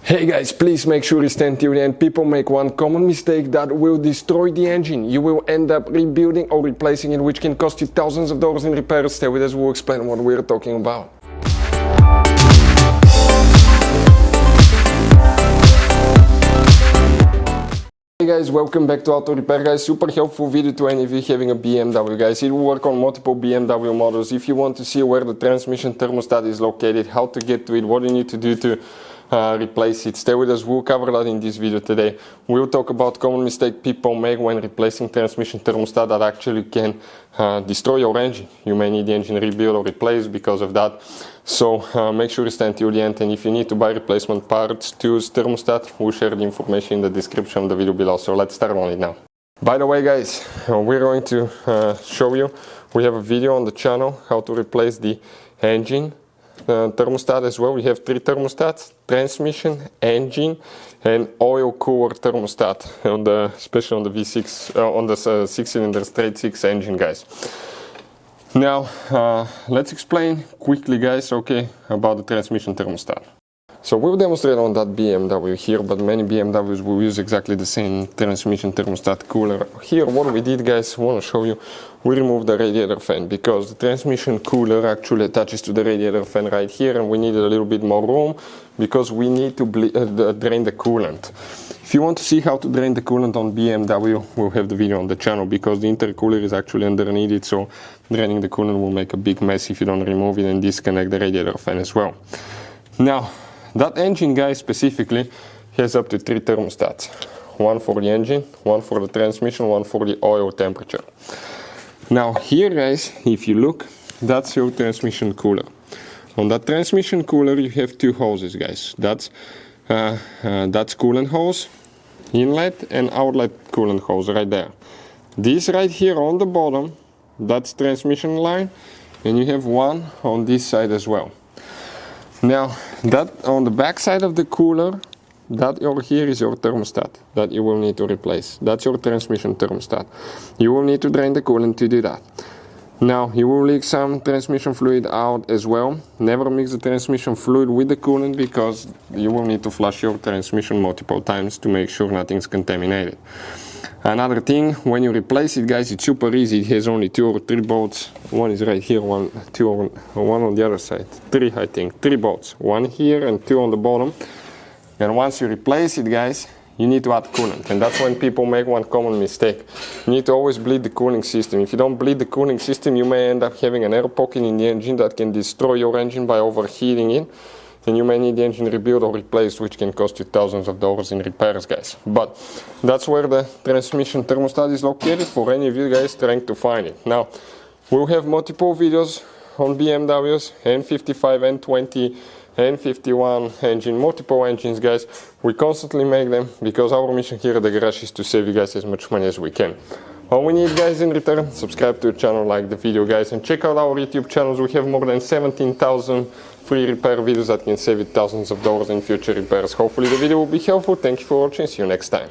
Hey guys, please make sure you stand till the end. People make one common mistake that will destroy the engine. You will end up rebuilding or replacing it, which can cost you thousands of dollars in repairs. Stay with us, we'll explain what we're talking about. Hey guys, welcome back to Auto Repair guys. Super helpful video to any of you having a BMW guys. It will work on multiple BMW models. If you want to see where the transmission thermostat is located, how to get to it, what you need to do to replace it, stay with us, we'll cover that in this video today. We'll talk about common mistake people make when replacing transmission thermostat that actually can destroy your engine. You may need the engine rebuilt or replaced because of that. So make sure you stand till the end, and if you need to buy replacement parts to use thermostat, we'll share the information in the description of the video below. So let's start on it now. By the way guys, we're going to show you, we have a video on the channel how to replace the engine thermostat as well. We have three thermostats: transmission, engine, and oil cooler thermostat, especially on the V6, on the 6-cylinder straight 6 engine guys. Now let's explain quickly guys, okay, about the transmission thermostat. So we'll demonstrate on that BMW here, but many BMWs will use exactly the same transmission thermostat cooler. Here what we did guys, I want to show you, we removed the radiator fan because the transmission cooler actually attaches to the radiator fan right here, and we needed a little bit more room because we need to drain the coolant. If you want to see how to drain the coolant on BMW, we'll have the video on the channel because the intercooler is actually underneath it, so draining the coolant will make a big mess if you don't remove it and disconnect the radiator fan as well. Now, that engine guy specifically has up to 3 thermostats. One for the engine, one for the transmission, one for the oil temperature. Now here guys, if you look, that's your transmission cooler. On that transmission cooler you have 2 hoses guys. That's coolant hose, inlet and outlet coolant hose right there. This right here on the bottom, that's transmission line, and you have one on this side as well. Now that on the back side of the cooler, that over here is your thermostat that you will need to replace. That's your transmission thermostat. You will need to drain the coolant to do that. Now you will leak some transmission fluid out as well. Never mix the transmission fluid with the coolant because you will need to flush your transmission multiple times to make sure nothing's contaminated. Another thing, when you replace it guys, it's super easy. It has only 2 or 3 bolts. One is right here, one on the other side. 3 I think, 3 bolts. 1 here and 2 on the bottom. And once you replace it guys, you need to add coolant. And that's when people make one common mistake. You need to always bleed the cooling system. If you don't bleed the cooling system, you may end up having an air pocket in the engine that can destroy your engine by overheating it. And you may need the engine rebuilt or replaced, which can cost you thousands of dollars in repairs guys. But that's where the transmission thermostat is located for any of you guys trying to find it. Now we'll have multiple videos on BMWs, N55, N20, N51 engine, multiple engines guys. We constantly make them because our mission here at the garage is to save you guys as much money as we can. All we need guys in return, subscribe to the channel, like the video guys, and check out our YouTube channels. We have more than 17,000 free repair videos that can save you thousands of dollars in future repairs. Hopefully the video will be helpful. Thank you for watching, see you next time.